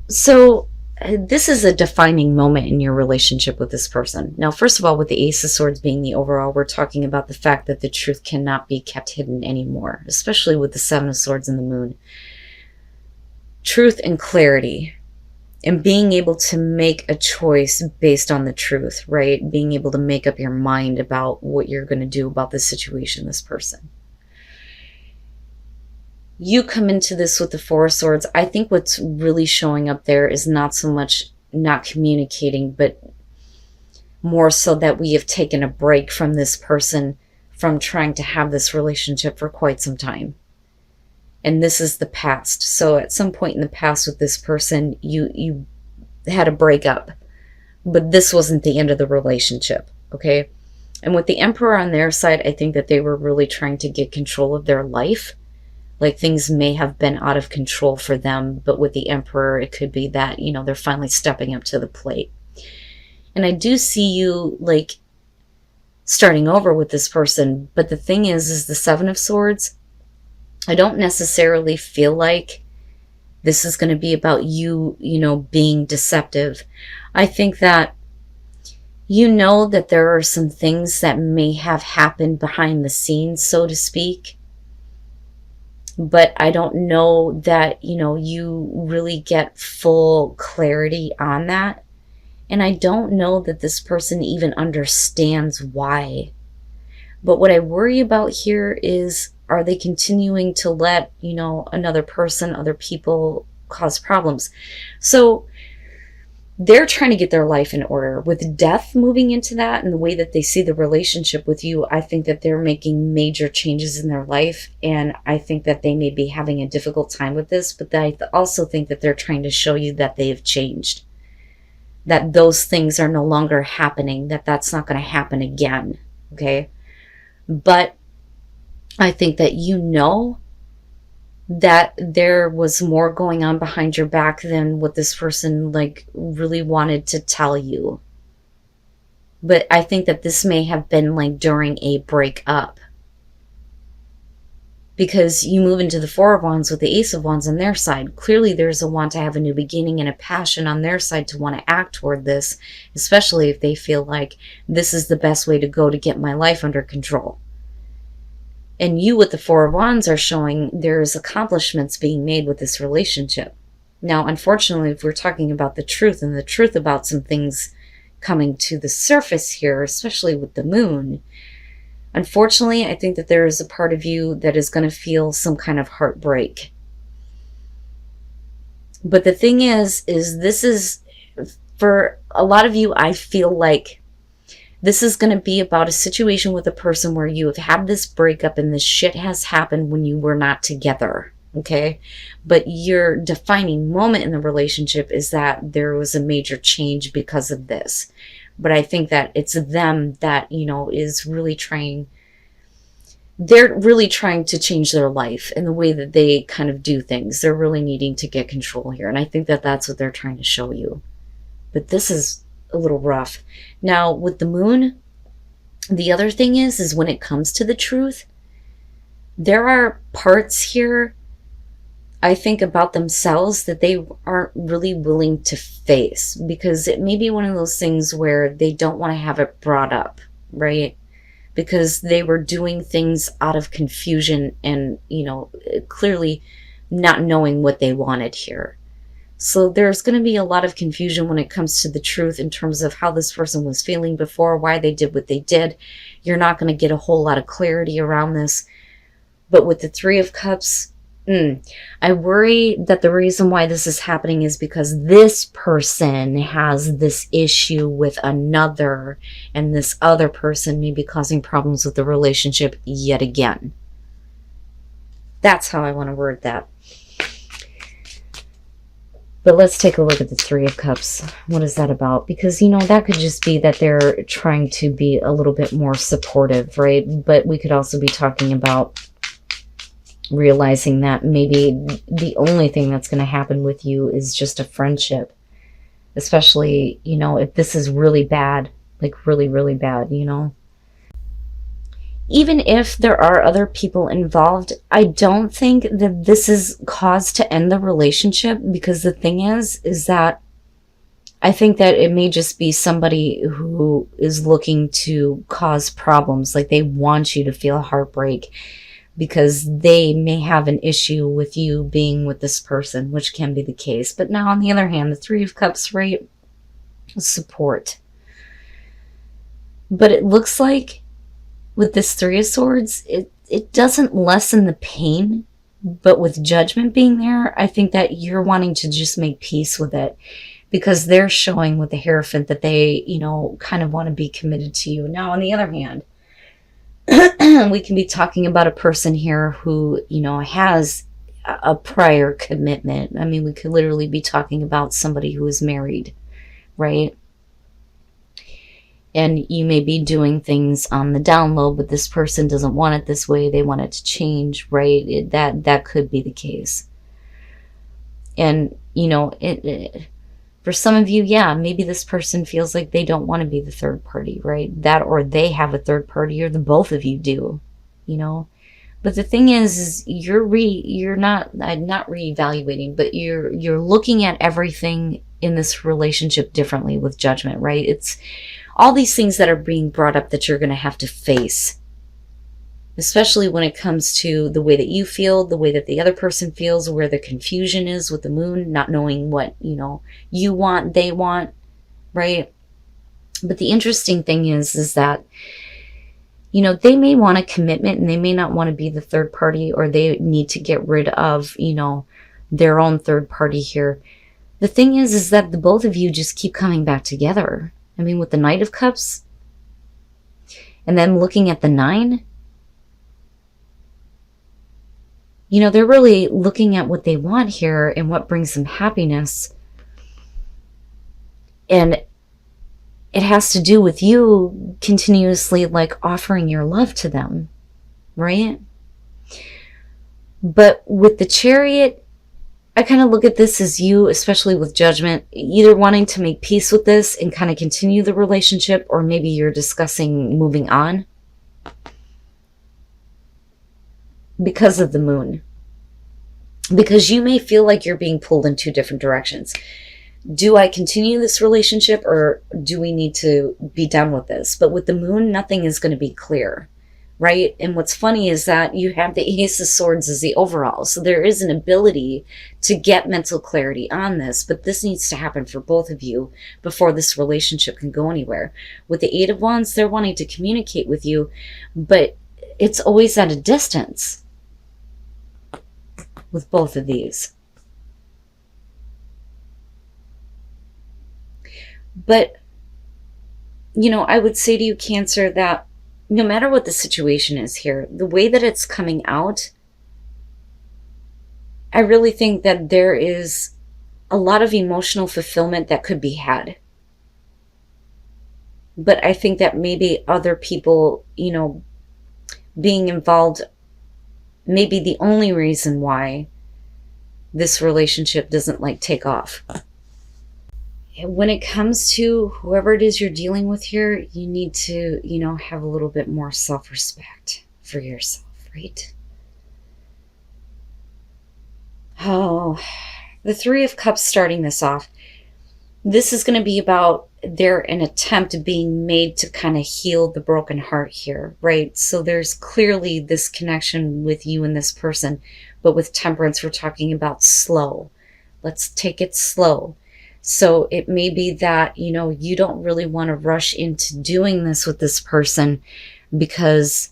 So this is a defining moment in your relationship with this person. Now, first of all, with the Ace of Swords being the overall, we're talking about the fact that the truth cannot be kept hidden anymore, especially with the Seven of Swords and the Moon. Truth and clarity, and being able to make a choice based on the truth, right? Being able to make up your mind about what you're going to do about this situation, this person. You come into this with the Four of Swords. I think what's really showing up there is not so much not communicating, but more so that we have taken a break from this person, from trying to have this relationship for quite some time. And this is the past. So at some point in the past with this person, you had a breakup, but this wasn't the end of the relationship, okay? And with the Emperor on their side, I think that they were really trying to get control of their life. Like things may have been out of control for them, but with the Emperor, it could be that, they're finally stepping up to the plate. And I do see you like starting over with this person, but the thing is the Seven of Swords, I don't necessarily feel like this is going to be about you, being deceptive. I think that that there are some things that may have happened behind the scenes, so to speak. But I don't know that, you really get full clarity on that. And I don't know that this person even understands why. But what I worry about here is, are they continuing to let, another person, other people cause problems? So they're trying to get their life in order. With death moving into that and the way that they see the relationship with you, I think that they're making major changes in their life. And I think that they may be having a difficult time with this, but I also think that they're trying to show you that they have changed. That those things are no longer happening, that that's not going to happen again, okay? But I think that that there was more going on behind your back than what this person really wanted to tell you. But I think that this may have been during a breakup. Because you move into the Four of Wands with the Ace of Wands on their side. Clearly there's a want to have a new beginning and a passion on their side to want to act toward this, especially if they feel like this is the best way to go to get my life under control. And you with the Four of Wands are showing there's accomplishments being made with this relationship. Now, unfortunately, if we're talking about the truth and the truth about some things coming to the surface here, especially with the Moon, unfortunately, I think that there is a part of you that is going to feel some kind of heartbreak. But the thing is this is, for a lot of you, I feel like this is going to be about a situation with a person where you have had this breakup and this shit has happened when you were not together, okay? But your defining moment in the relationship is that there was a major change because of this. But I think that it's them that, is really trying, they're really trying to change their life and the way that they kind of do things. They're really needing to get control here. And I think that that's what they're trying to show you. But this is a little rough. Now, with the Moon, the other thing is when it comes to the truth, there are parts here, I think, about themselves that they aren't really willing to face, because it may be one of those things where they don't want to have it brought up, right? Because they were doing things out of confusion and, clearly not knowing what they wanted here. So there's going to be a lot of confusion when it comes to the truth in terms of how this person was feeling before, why they did what they did. You're not going to get a whole lot of clarity around this. But with the Three of Cups, I worry that the reason why this is happening is because this person has this issue with another, and this other person may be causing problems with the relationship yet again. That's how I want to word that. But let's take a look at the Three of Cups. What is that about? Because, that could just be that they're trying to be a little bit more supportive, right? But we could also be talking about realizing that maybe the only thing that's going to happen with you is just a friendship. Especially, if this is really bad, like really, really bad, even if there are other people involved, I don't think that this is cause to end the relationship, because the thing is that I think that it may just be somebody who is looking to cause problems. Like, they want you to feel heartbreak because they may have an issue with you being with this person, which can be the case. But now, on the other hand, the Three of Cups, right? Support. But it looks like with this Three of Swords, it doesn't lessen the pain. But with Judgment being there, I think that you're wanting to just make peace with it, because they're showing with the Hierophant that they, kind of want to be committed to you. Now, on the other hand, we can be talking about a person here who, has a prior commitment. I mean, we could literally be talking about somebody who is married, right? And you may be doing things on the down low, but this person doesn't want it this way. They want it to change, right? That could be the case. And, for some of you, yeah, maybe this person feels like they don't want to be the third party, right? That, or they have a third party, or the both of you do, But the thing is you're not reevaluating, but you're looking at everything in this relationship differently with Judgment, right? It's all these things that are being brought up that you're going to have to face, especially when it comes to the way that you feel, the way that the other person feels, where the confusion is with the Moon, not knowing what, you want, they want, right? But the interesting thing is that, they may want a commitment and they may not want to be the third party, or they need to get rid of, their own third party here. The thing is that the both of you just keep coming back together. I mean, with the Knight of Cups, and then looking at the 9, they're really looking at what they want here and what brings them happiness. And it has to do with you continuously, like, offering your love to them, right? But with the Chariot, I kind of look at this as you, especially with Judgment, either wanting to make peace with this and kind of continue the relationship, or maybe you're discussing moving on because of the Moon. Because you may feel like you're being pulled in two different directions. Do I continue this relationship, or do we need to be done with this? But with the Moon, nothing is going to be clear, right? And what's funny is that you have the Ace of Swords as the overall. So there is an ability to get mental clarity on this, but this needs to happen for both of you before this relationship can go anywhere. With the Eight of Wands, they're wanting to communicate with you, but it's always at a distance with both of these. But, I would say to you, Cancer, that no matter what the situation is here, the way that it's coming out, I really think that there is a lot of emotional fulfillment that could be had. But I think that maybe other people, being involved may be the only reason why this relationship doesn't, take off. When it comes to whoever it is you're dealing with here, you need to, have a little bit more self-respect for yourself, right? Oh, the Three of Cups starting this off. This is going to be about an attempt being made to kind of heal the broken heart here, right? So there's clearly this connection with you and this person, but with Temperance, we're talking about slow. Let's take it slow. So it may be that, you don't really want to rush into doing this with this person, because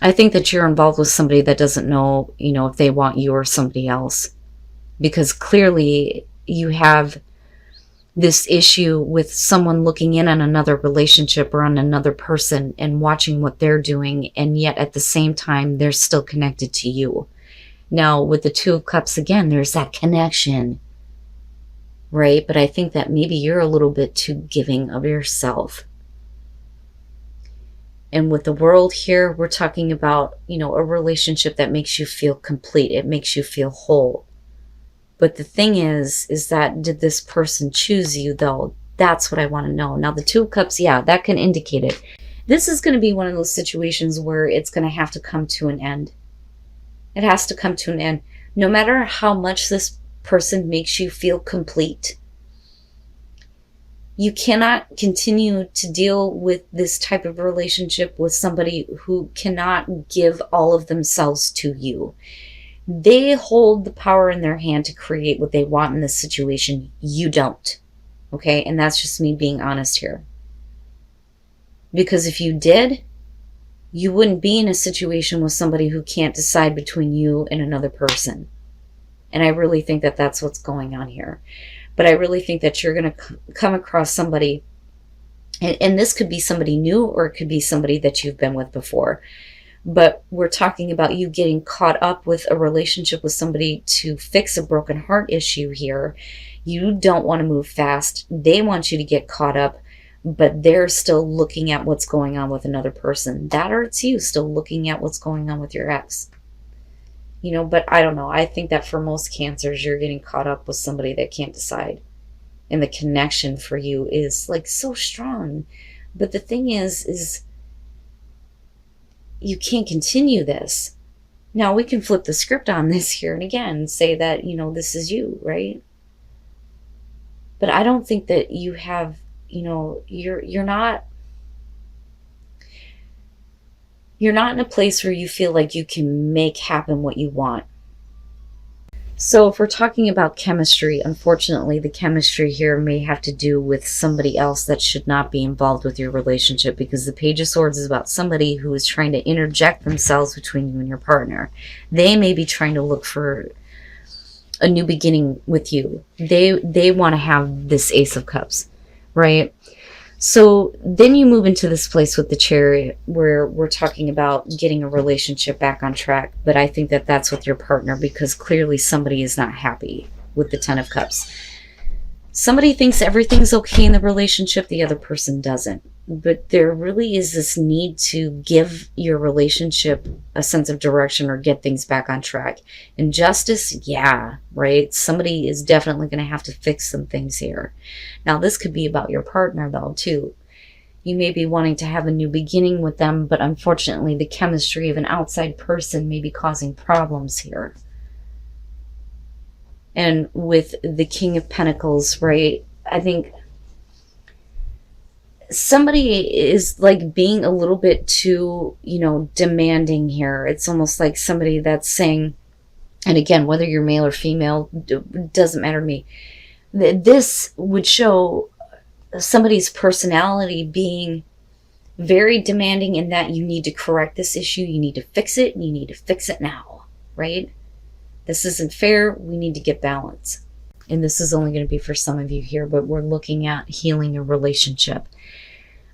I think that you're involved with somebody that doesn't know, if they want you or somebody else. Because clearly you have this issue with someone looking in on another relationship or on another person and watching what they're doing, and yet at the same time, they're still connected to you. Now, with the Two of Cups, again, there's that connection, right? But I think that maybe you're a little bit too giving of yourself. And with the World here, we're talking about, a relationship that makes you feel complete. It makes you feel whole. But the thing is that did this person choose you, though? That's what I want to know. Now, the Two of Cups, yeah, that can indicate it. This is going to be one of those situations where it's going to have to come to an end. It has to come to an end. No matter how much this person makes you feel complete, you cannot continue to deal with this type of relationship with somebody who cannot give all of themselves to you. They hold the power in their hand to create what they want in this situation. You don't. Okay? And that's just me being honest here. Because if you did, you wouldn't be in a situation with somebody who can't decide between you and another person. And I really think that that's what's going on here. But I really think that you're going to come across somebody, and this could be somebody new or it could be somebody that you've been with before. But we're talking about you getting caught up with a relationship with somebody to fix a broken heart issue here. You don't want to move fast. They want you to get caught up, but they're still looking at what's going on with another person. That or it's you still looking at what's going on with your ex. You know, but I don't know. I think that for most Cancers, you're getting caught up with somebody that can't decide. And the connection for you is like so strong. But the thing is you can't continue this. Now we can flip the script on this here and again, say that, you know, this is you, right? But I don't think that you have, you know, you're not in a place where you feel like you can make happen what you want. So if we're talking about chemistry, unfortunately, the chemistry here may have to do with somebody else that should not be involved with your relationship, because the Page of Swords is about somebody who is trying to interject themselves between you and your partner. They may be trying to look for a new beginning with you. They want to have this Ace of Cups, right? So then you move into this place with the Chariot where we're talking about getting a relationship back on track. But I think that that's with your partner, because clearly somebody is not happy with the Ten of Cups. Somebody thinks everything's okay in the relationship, the other person doesn't. But there really is this need to give your relationship a sense of direction or get things back on track. And justice, yeah, right? Somebody is definitely going to have to fix some things here. Now, this could be about your partner, though, too. You may be wanting to have a new beginning with them, but unfortunately, the chemistry of an outside person may be causing problems here. And with the King of Pentacles, right, I think somebody is like being a little bit too, you know, demanding here. It's almost like somebody that's saying, and again, whether you're male or female, doesn't matter to me. This would show somebody's personality being very demanding in that you need to correct this issue, you need to fix it, and you need to fix it now, right? This isn't fair. We need to get balance. And this is only going to be for some of you here, but we're looking at healing a relationship.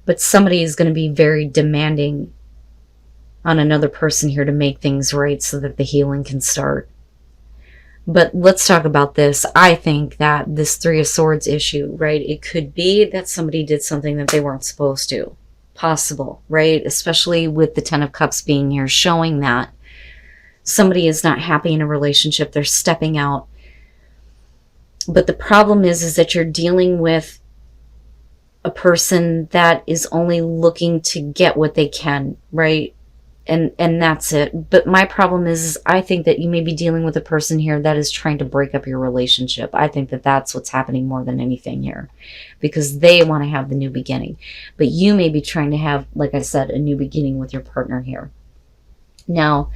But somebody is going to be very demanding on another person here to make things right so that the healing can start. But let's talk about this. I think that this Three of Swords issue, right? It could be that somebody did something that they weren't supposed to. Possible, right? Especially with the Ten of Cups being here, showing that somebody is not happy in a relationship. They're stepping out. But the problem is that you're dealing with a person that is only looking to get what they can, right? And that's it. But my problem is I think that you may be dealing with a person here that is trying to break up your relationship. I think that that's what's happening more than anything here, because they want to have the new beginning. But you may be trying to have, like I said, a new beginning with your partner here. Now,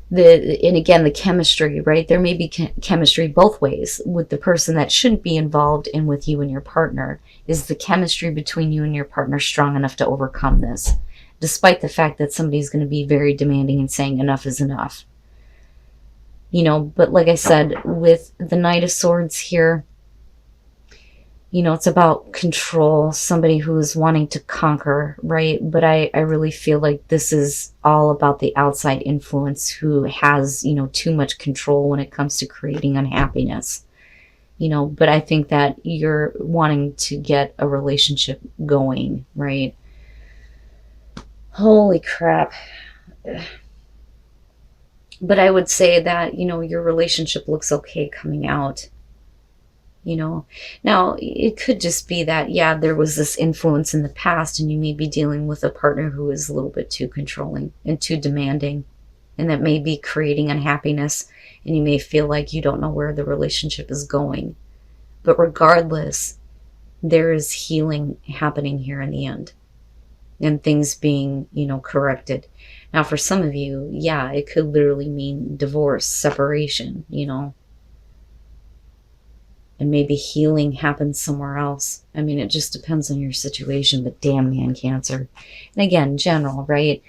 and again, the chemistry, right? There may be chemistry both ways with the person that shouldn't be involved and with you and your partner. Is the chemistry between you and your partner strong enough to overcome this? Despite the fact that somebody's going to be very demanding and saying enough is enough. You know, but like I said, with the Knight of Swords here, you know, it's about control, somebody who is wanting to conquer, right? But I really feel like this is all about the outside influence who has, you know, too much control when it comes to creating unhappiness. You know, but I think that you're wanting to get a relationship going, right? Holy crap. But I would say that, you know, your relationship looks okay coming out. you know. Now, it could just be that, yeah, there was this influence in the past and you may be dealing with a partner who is a little bit too controlling and too demanding, and that may be creating unhappiness, and you may feel like you don't know where the relationship is going. But regardless, there is healing happening here in the end and things being, corrected. Now, for some of you, yeah, it could literally mean divorce, separation, and maybe healing happens somewhere else. I mean, it just depends on your situation, but damn, man, Cancer. And again, general, right?